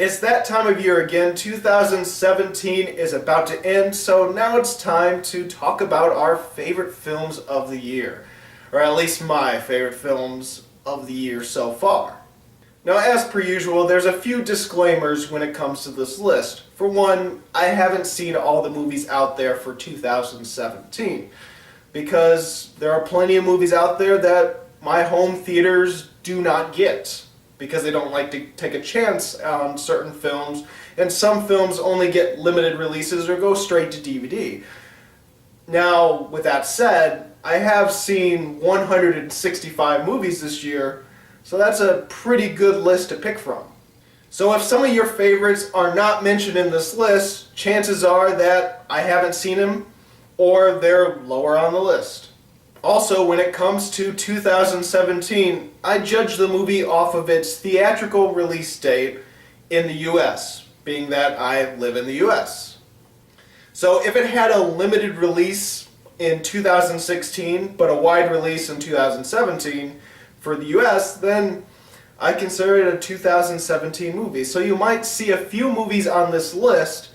It's that time of year again. 2017 is about to end, so now it's time to talk about our favorite films of the year. Or at least my favorite films of the year so far. Now, as per usual, there's a few disclaimers when it comes to this list. For one, I haven't seen all the movies out there for 2017. Because there are plenty of movies out there that my home theaters do not get. Because they don't like to take a chance on certain films, and some films only get limited releases or go straight to DVD. Now, with that said, I have seen 165 movies this year, so that's a pretty good list to pick from. So if some of your favorites are not mentioned in this list, chances are that I haven't seen them, or they're lower on the list. Also, when it comes to 2017, I judge the movie off of its theatrical release date in the US, being that I live in the US. So if it had a limited release in 2016, but a wide release in 2017 for the US, then I consider it a 2017 movie. So you might see a few movies on this list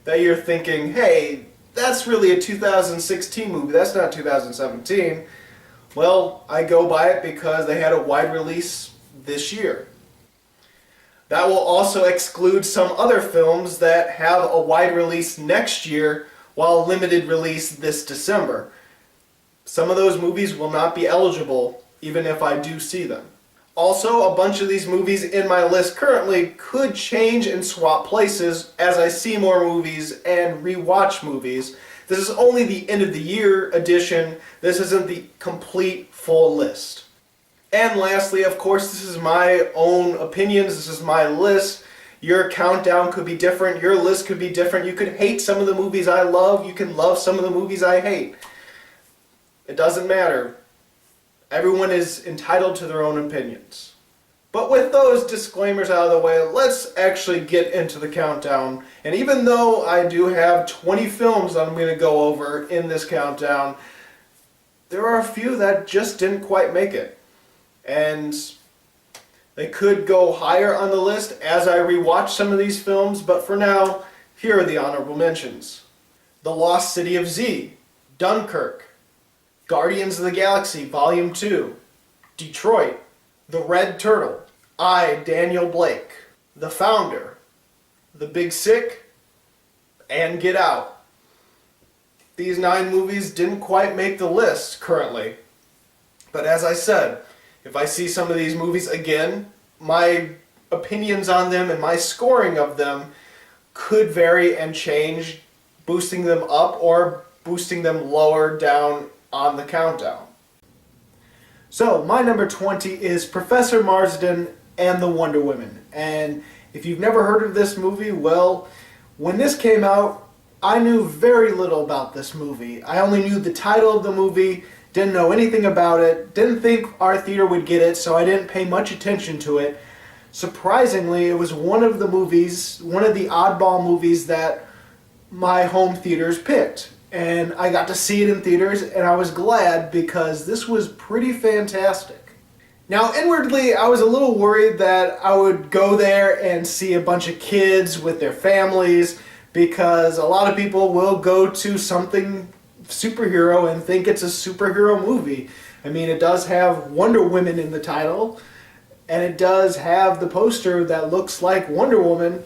that you're thinking, hey, that's really a 2016 movie, that's not 2017. Well, I go by it because they had a wide release this year. That will also exclude some other films that have a wide release next year while limited release this December. Some of those movies will not be eligible even if I do see them. Also, a bunch of these movies in my list currently could change and swap places as I see more movies and rewatch movies. This is only the end of the year edition. This isn't the complete full list. And lastly, of course, this is my own opinions. This is my list. Your countdown could be different. Your list could be different. You could hate some of the movies I love. You can love some of the movies I hate. It doesn't matter. Everyone is entitled to their own opinions. But with those disclaimers out of the way, let's actually get into the countdown. And even though I do have 20 films I'm going to go over in this countdown, there are a few that just didn't quite make it. And they could go higher on the list as I rewatch some of these films, but for now, here are the honorable mentions. The Lost City of Z, Dunkirk, Guardians of the Galaxy Volume 2, Detroit, The Red Turtle, I, Daniel Blake, The Founder, The Big Sick, and Get Out. These 9 movies didn't quite make the list currently, but as I said, if I see some of these movies again, my opinions on them and my scoring of them could vary and change, boosting them up or boosting them lower down on the countdown. So, my number 20 is Professor Marsden and the Wonder Woman. And if you've never heard of this movie, well, when this came out, I knew very little about this movie. I only knew the title of the movie, didn't know anything about it, didn't think our theater would get it, so I didn't pay much attention to it. Surprisingly, it was one of the oddball movies that my home theaters picked. And I got to see it in theaters, and I was glad because this was pretty fantastic. Now, inwardly, I was a little worried that I would go there and see a bunch of kids with their families, because a lot of people will go to something superhero and think it's a superhero movie. I mean, it does have Wonder Woman in the title, and it does have the poster that looks like Wonder Woman.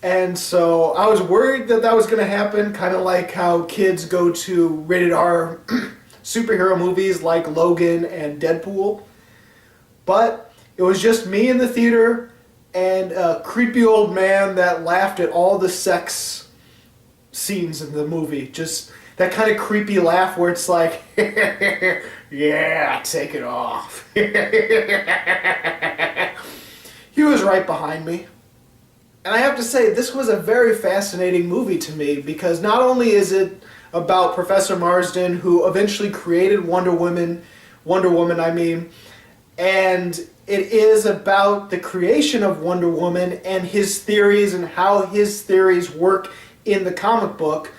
And so I was worried that that was going to happen, kind of like how kids go to rated R superhero movies like Logan and Deadpool. But it was just me in the theater and a creepy old man that laughed at all the sex scenes in the movie. Just that kind of creepy laugh where it's like, yeah, take it off. He was right behind me. And I have to say, this was a very fascinating movie to me because not only is it about Professor Marsden, who eventually created Wonder Woman, and it is about the creation of Wonder Woman and his theories and how his theories work in the comic book,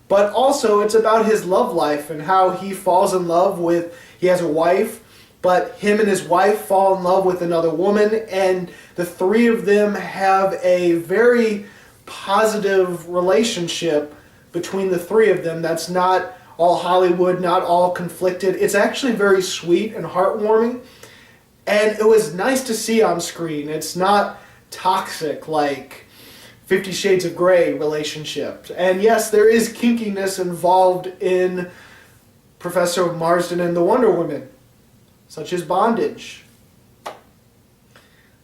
but also it's about his love life and how he falls in love with, he has a wife, but him and his wife fall in love with another woman, and the three of them have a very positive relationship between the three of them that's not all Hollywood, not all conflicted. It's actually very sweet and heartwarming, and it was nice to see on screen. It's not toxic like 50 Shades of Grey relationships. And yes, there is kinkiness involved in Professor Marsden and the Wonder Woman, such as bondage.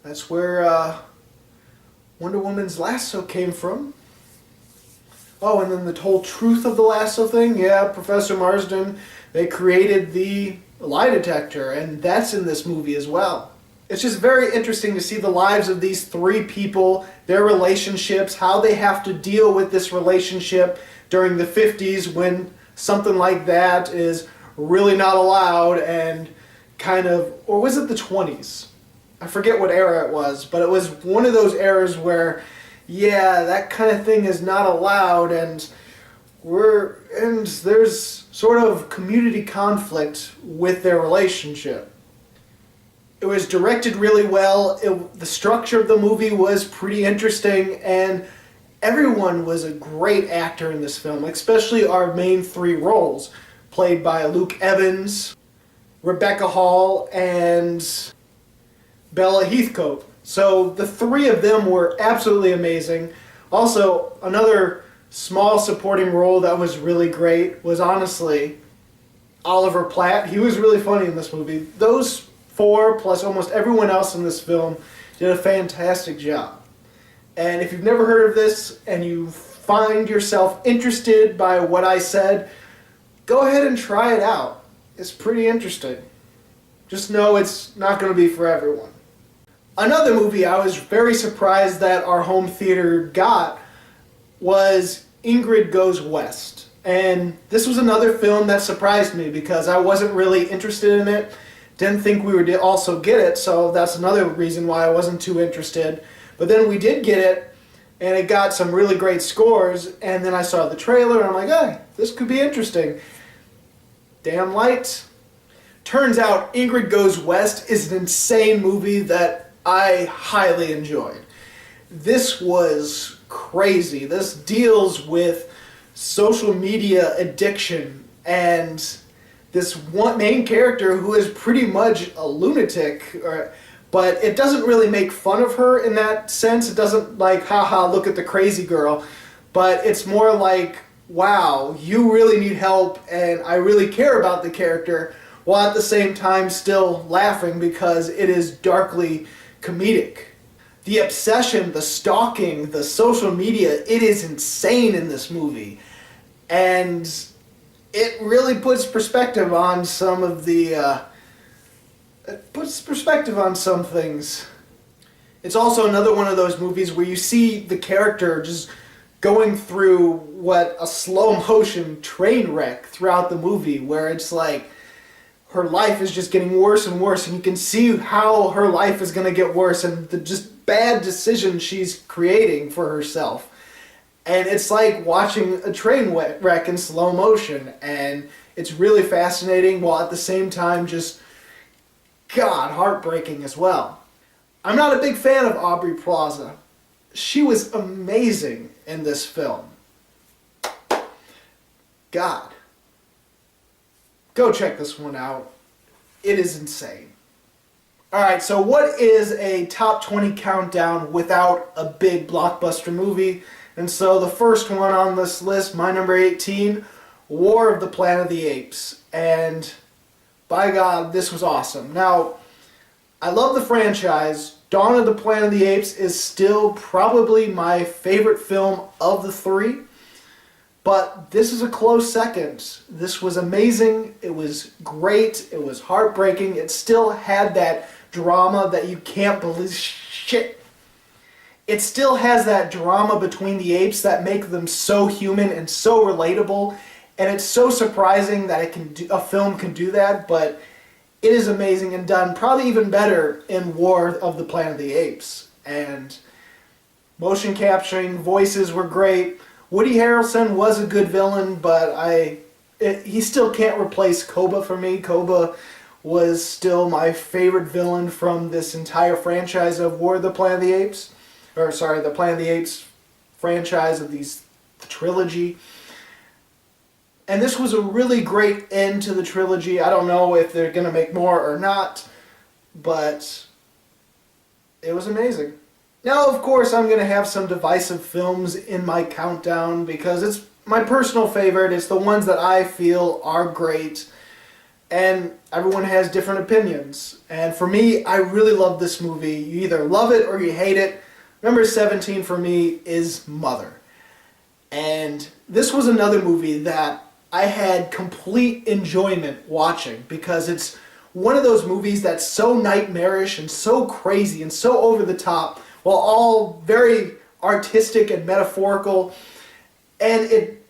That's where Wonder Woman's lasso came from. Oh, and then the whole truth of the lasso thing. Yeah, Professor Marsden, they created the lie detector, and that's in this movie as well. It's just very interesting to see the lives of these three people, their relationships, how they have to deal with this relationship during the 50s when something like that is really not allowed, and kind of, or was it the 20s? I forget what era it was, but it was one of those eras where, yeah, that kind of thing is not allowed, and there's sort of community conflict with their relationship. It was directed really well. The structure of the movie was pretty interesting, and everyone was a great actor in this film, especially our main three roles, played by Luke Evans, Rebecca Hall, and Bella Heathcote. So the three of them were absolutely amazing. Also, another small supporting role that was really great was honestly Oliver Platt. He was really funny in this movie. Those four, plus almost everyone else in this film, did a fantastic job. And if you've never heard of this and you find yourself interested by what I said, go ahead and try it out. It's pretty interesting. Just know it's not going to be for everyone. Another movie I was very surprised that our home theater got was Ingrid Goes West. And this was another film that surprised me because I wasn't really interested in it. Didn't think we would also get it, so that's another reason why I wasn't too interested. But then we did get it, and it got some really great scores, and then I saw the trailer, and I'm like, hey, this could be interesting. Damn light. Turns out Ingrid Goes West is an insane movie that I highly enjoyed. This was crazy. This deals with social media addiction and this one main character who is pretty much a lunatic, but it doesn't really make fun of her in that sense. It doesn't like, haha, look at the crazy girl, but it's more like, wow, you really need help and I really care about the character, while at the same time still laughing because it is darkly comedic. The obsession, the stalking, the social media, it is insane in this movie. And it really puts perspective on some of the, it puts perspective on some things. It's also another one of those movies where you see the character just going through what a slow motion train wreck throughout the movie, where it's like her life is just getting worse and worse, and you can see how her life is going to get worse and the just bad decisions she's creating for herself. And it's like watching a train wreck in slow motion, and it's really fascinating while at the same time just, God, heartbreaking as well. I'm not a big fan of Aubrey Plaza. She was amazing in this film. God. Go check this one out. It is insane. Alright, so what is a top 20 countdown without a big blockbuster movie? And so the first one on this list, my number 18, War of the Planet of the Apes. And by God, this was awesome. Now, I love the franchise. Dawn of the Planet of the Apes is still probably my favorite film of the three. But this is a close second. This was amazing. It was great. It was heartbreaking. It still had that drama that you can't believe. Shit. It still has that drama between the apes that make them so human and so relatable. And it's so surprising that a film can do that, but it is amazing and done probably even better in War of the Planet of the Apes. And motion capturing, voices were great. Woody Harrelson was a good villain, but he still can't replace Koba for me. Koba was still my favorite villain from this entire franchise of War of the Planet of the Apes. Or, sorry, the Planet of the Apes franchise of the trilogy. And this was a really great end to the trilogy. I don't know if they're going to make more or not, but it was amazing. Now, of course, I'm going to have some divisive films in my countdown because it's my personal favorite. It's the ones that I feel are great. And everyone has different opinions. And for me, I really love this movie. You either love it or you hate it. Number 17 for me is Mother. And this was another movie that I had complete enjoyment watching because it's one of those movies that's so nightmarish and so crazy and so over the top, while all very artistic and metaphorical. And it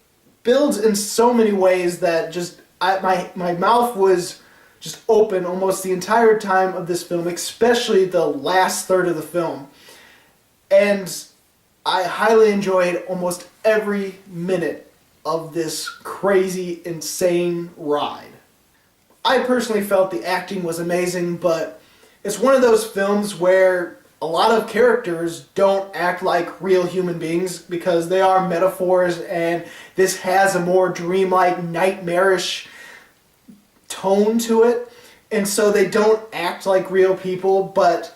builds in so many ways that just my mouth was just open almost the entire time of this film, especially the last third of the film. And I highly enjoyed almost every minute of this crazy, insane ride. I personally felt the acting was amazing, but it's one of those films where a lot of characters don't act like real human beings because they are metaphors, and this has a more dreamlike, nightmarish tone to it, and so they don't act like real people, but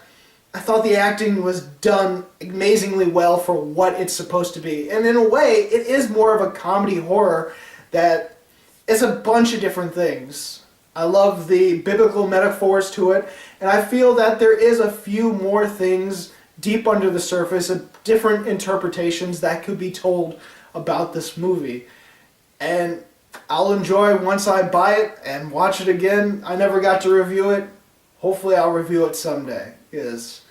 I thought the acting was done amazingly well for what it's supposed to be. And in a way, it is more of a comedy horror that is a bunch of different things. I love the biblical metaphors to it, and I feel that there is a few more things deep under the surface of different interpretations that could be told about this movie. And I'll enjoy once I buy it and watch it again. I never got to review it. Hopefully I'll review it someday, because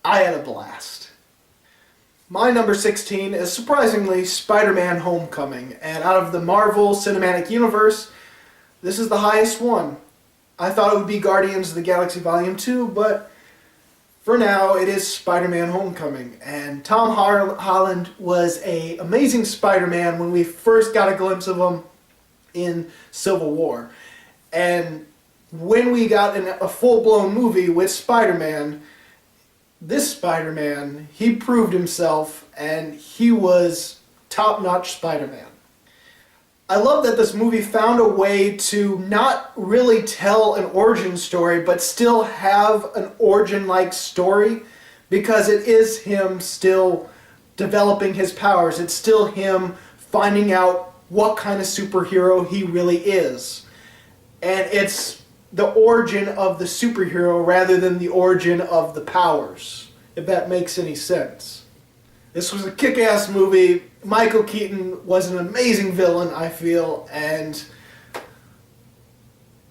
I had a blast. My number 16 is surprisingly Spider-Man Homecoming, and out of the Marvel Cinematic Universe, this is the highest one. I thought it would be Guardians of the Galaxy Volume 2, but for now it is Spider-Man Homecoming. And Tom Holland was an amazing Spider-Man when we first got a glimpse of him in Civil War. And when we got a full-blown movie with Spider-Man, this Spider-Man, he proved himself, and he was top-notch Spider-Man. I love that this movie found a way to not really tell an origin story, but still have an origin-like story, because it is him still developing his powers. It's still him finding out what kind of superhero he really is. And it's the origin of the superhero rather than the origin of the powers, if that makes any sense. This was a kick-ass movie. Michael Keaton was an amazing villain, I feel, and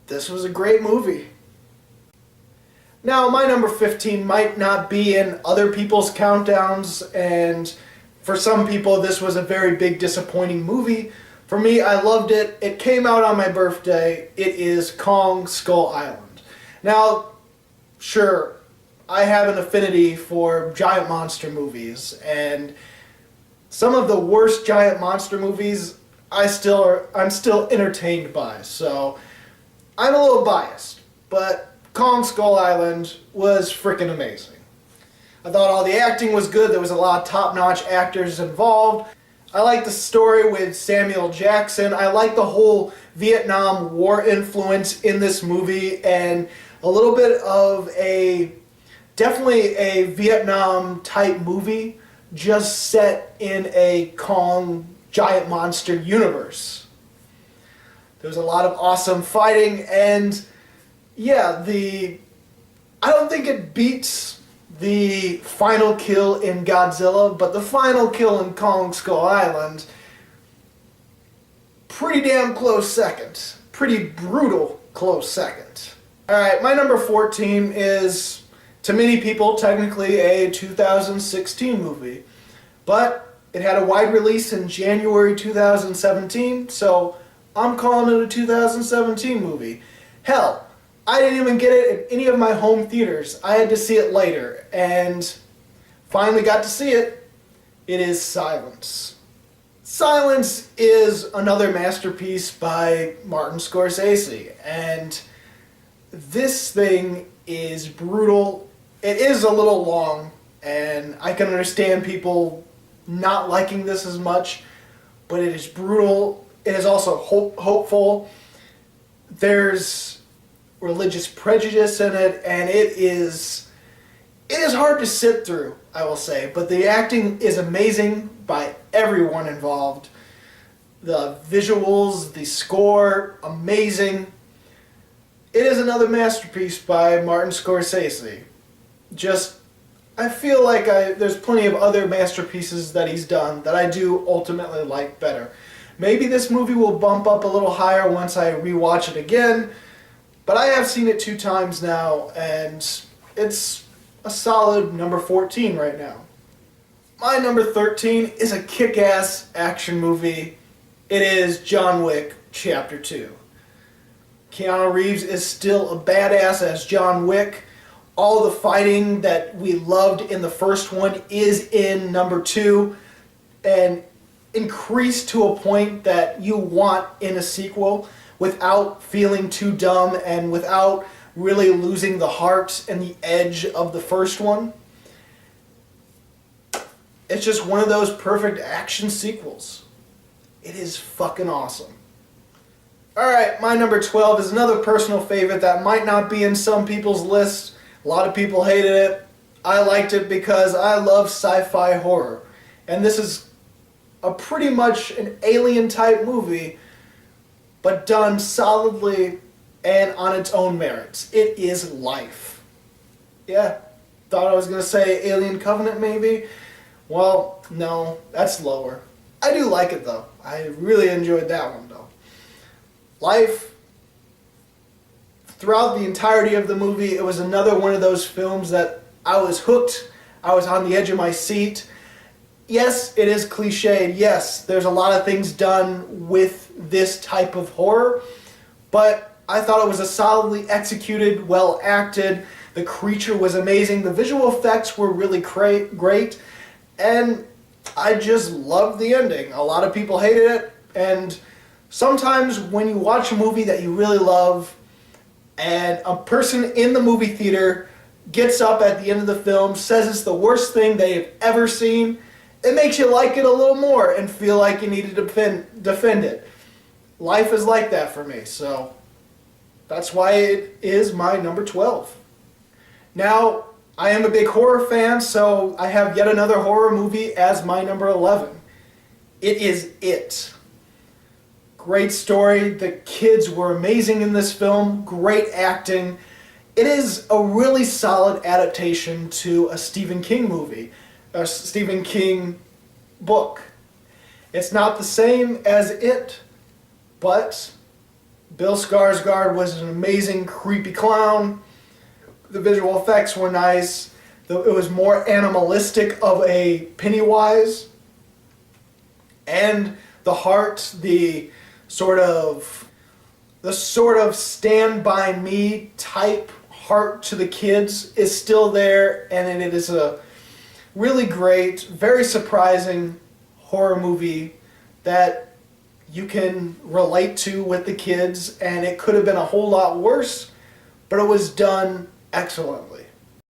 this was a great movie. Now, my number 15 might not be in other people's countdowns, and for some people this was a very big disappointing movie. For me, I loved it. It came out on my birthday. It is Kong Skull Island. Now, sure, I have an affinity for giant monster movies, and some of the worst giant monster movies I'm still entertained by, so I'm a little biased, but Kong Skull Island was freaking amazing. I thought all the acting was good. There was a lot of top-notch actors involved. I like the story with Samuel Jackson. I like the whole Vietnam War influence in this movie, and a little bit of definitely a Vietnam type movie, just set in a Kong giant monster universe. There was a lot of awesome fighting, and yeah, I don't think it beats the final kill in Godzilla, but the final kill in Kong Skull Island, pretty damn close second. Pretty brutal close second. Alright, my number 14 is, to many people, technically a 2016 movie, but it had a wide release in January 2017, so I'm calling it a 2017 movie. Hell, I didn't even get it in any of my home theaters. I had to see it later, and finally got to see it. It is Silence. Silence is another masterpiece by Martin Scorsese, and this thing is brutal. It is a little long, and I can understand people not liking this as much, but it is brutal. It is also hopeful. There's religious prejudice in it, and it is hard to sit through, I will say, but the acting is amazing by everyone involved. The visuals, the score, amazing. It is another masterpiece by Martin Scorsese. I feel like there's plenty of other masterpieces that he's done that I do ultimately like better. Maybe this movie will bump up a little higher once I rewatch it again, but I have seen it 2 times now, and it's a solid number 14 right now. My number 13 is a kick-ass action movie. It is John Wick Chapter 2. Keanu Reeves is still a badass as John Wick. All the fighting that we loved in the first one is in number 2, and increased to a point that you want in a sequel without feeling too dumb and without really losing the heart and the edge of the first one. It's just one of those perfect action sequels. It is fucking awesome. Alright, my number 12 is another personal favorite that might not be in some people's list. A lot of people hated it. I liked it because I love sci-fi horror. And this is a pretty much an alien type movie, but done solidly and on its own merits. It is Life. Yeah, thought I was going to say Alien Covenant maybe. Well, no, that's lower. I do like it though. I really enjoyed that one though. Life, throughout the entirety of the movie, it was another one of those films that I was hooked. I was on the edge of my seat. Yes, it is cliched. Yes, there's a lot of things done with this type of horror, but I thought it was a solidly executed, well acted. The creature was amazing. The visual effects were really great, and I just loved the ending. A lot of people hated it, and sometimes when you watch a movie that you really love, and a person in the movie theater gets up at the end of the film, says it's the worst thing they've ever seen, it makes you like it a little more and feel like you need to defend it. Life is like that for me, so that's why it is my number 12. Now, I am a big horror fan, so I have yet another horror movie as my number 11. It is It. Great story. The kids were amazing in this film. Great acting. It is a really solid adaptation to a Stephen King movie, a Stephen King book. It's not the same as It, but Bill Skarsgård was an amazing creepy clown. The visual effects were nice. It was more animalistic of a Pennywise. And the heart, the sort of Stand By Me type heart to the kids is still there, and it is a really great, very surprising horror movie that you can relate to with the kids, and it could have been a whole lot worse, but it was done excellently.